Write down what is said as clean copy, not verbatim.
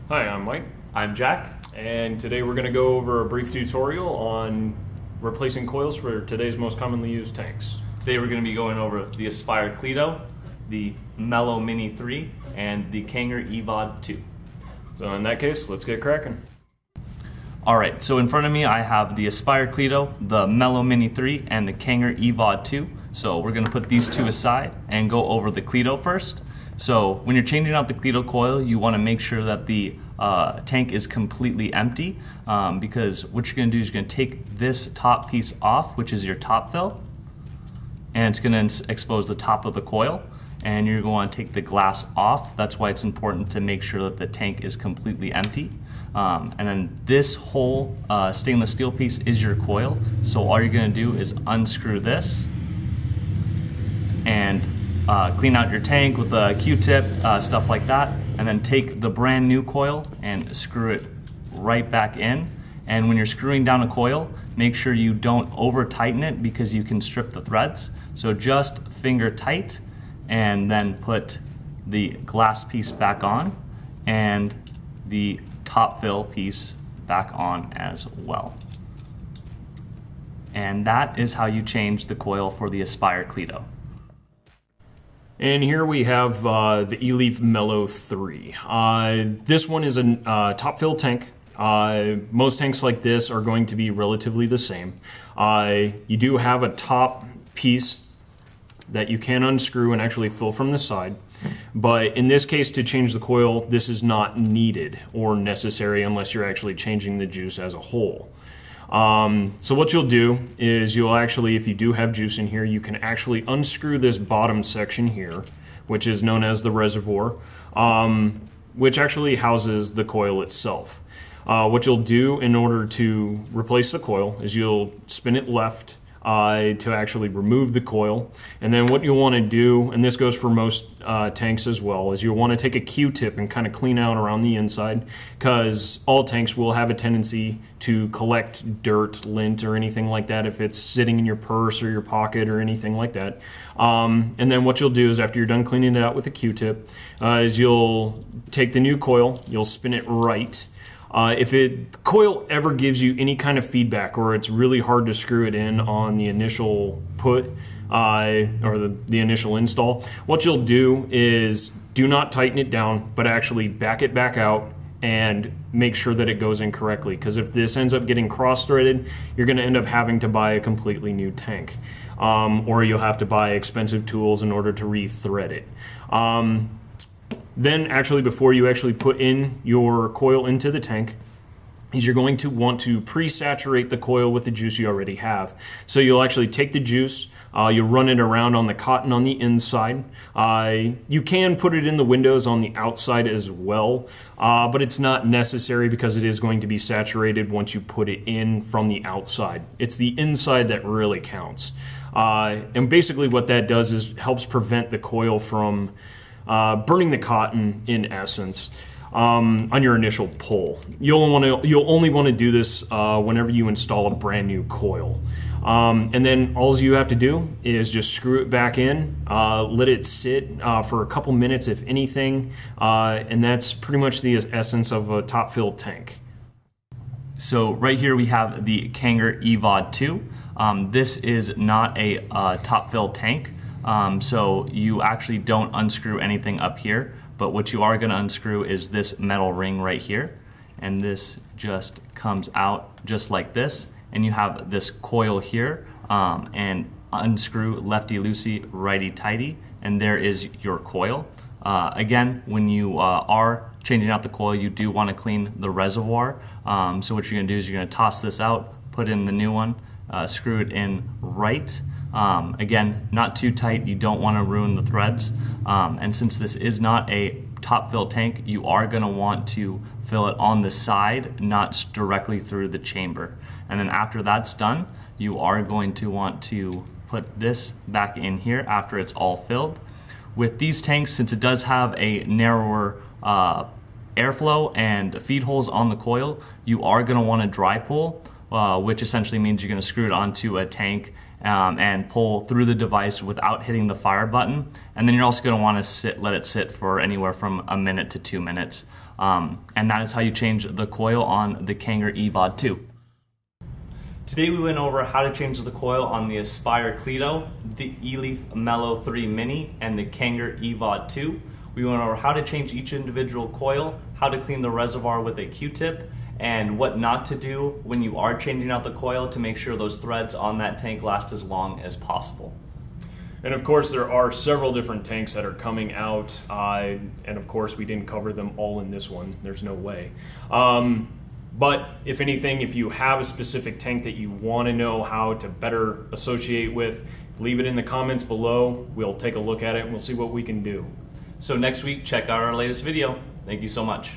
Hi, I'm Mike. I'm Jack. And today we're going to go over a brief tutorial on replacing coils for today's most commonly used tanks. Today we're going to be going over the Aspire Cleto, the Mellow Mini 3, and the Kanger EVOD 2. So in that case, let's get cracking. Alright, so in front of me I have the Aspire Cleto, the Mellow Mini 3, and the Kanger EVOD 2. So we're going to put these two aside and go over the Cleto first. So when you're changing out the Cleto coil, you want to make sure that the tank is completely empty, because what you're going to do is you're going to take this top piece off, which is your top fill, and it's going to expose the top of the coil, and you're going to take the glass off. That's why it's important to make sure that the tank is completely empty. And then this whole stainless steel piece is your coil, so all you're going to do is unscrew this and clean out your tank with a Q-tip, stuff like that, and then take the brand new coil and screw it right back in. And when you're screwing down a coil, make sure you don't over tighten it because you can strip the threads. So just finger tight and then put the glass piece back on and the top fill piece back on as well. And that is how you change the coil for the Aspire Cleto. And here we have the E-Leaf Mellow 3. This one is a top fill tank. Most tanks like this are going to be relatively the same. You do have a top piece that you can unscrew and actually fill from the side. But in this case, to change the coil, this is not needed or necessary unless you're actually changing the juice as a whole. So what you'll do is you'll actually, if you do have juice in here, you can actually unscrew this bottom section here, which is known as the reservoir, which actually houses the coil itself. What you'll do in order to replace the coil is you'll spin it left to actually remove the coil. And then what you'll want to do, and this goes for most tanks as well, is you'll want to take a Q-tip and kind of clean out around the inside, because all tanks will have a tendency to collect dirt, lint, or anything like that if it's sitting in your purse or your pocket or anything like that. And then what you'll do is after you're done cleaning it out with a Q-tip, is you'll take the new coil, you'll spin it right. If the coil ever gives you any kind of feedback or it's really hard to screw it in on the initial put or the initial install, what you'll do is do not tighten it down, but actually back it back out and make sure that it goes in correctly, because if this ends up getting cross-threaded, you're going to end up having to buy a completely new tank, or you'll have to buy expensive tools in order to re-thread it. Then actually, before you actually put in your coil into the tank, is you're going to want to pre-saturate the coil with the juice you already have. So you'll actually take the juice, you'll run it around on the cotton on the inside. You can put it in the windows on the outside as well, but it's not necessary because it is going to be saturated once you put it in from the outside. It's the inside that really counts. And basically what that does is helps prevent the coil from burning the cotton, in essence, on your initial pull. You'll only want to do this whenever you install a brand new coil. And then all you have to do is just screw it back in, let it sit for a couple minutes if anything, and that's pretty much the essence of a top fill tank. So right here we have the Kanger EVOD 2. This is not a top fill tank. So you actually don't unscrew anything up here, but what you are going to unscrew is this metal ring right here, and this just comes out just like this, and you have this coil here, and unscrew lefty-loosey, righty-tighty, and there is your coil. Again, when you are changing out the coil, you do want to clean the reservoir, so what you're going to do is you're going to toss this out, put in the new one, screw it in right. Again, not too tight, you don't want to ruin the threads, and since this is not a top fill tank, you are going to want to fill it on the side, not directly through the chamber. And then after that's done, you are going to want to put this back in here after it's all filled. With these tanks, since it does have a narrower airflow and feed holes on the coil, you are going to want to dry pull, which essentially means you're going to screw it onto a tank and pull through the device without hitting the fire button. And then you're also going to want to let it sit for anywhere from a minute to 2 minutes. And that is how you change the coil on the Kanger EVOD 2. Today we went over how to change the coil on the Aspire Cleto, the eLeaf Mellow 3 Mini, and the Kanger EVOD 2. We went over how to change each individual coil, how to clean the reservoir with a Q-tip, and what not to do when you are changing out the coil to make sure those threads on that tank last as long as possible. And of course there are several different tanks that are coming out, and of course we didn't cover them all in this one, there's no way. But if anything, if you have a specific tank that you want to know how to better associate with, leave it in the comments below. We'll take a look at it and we'll see what we can do. So next week, check out our latest video. Thank you so much.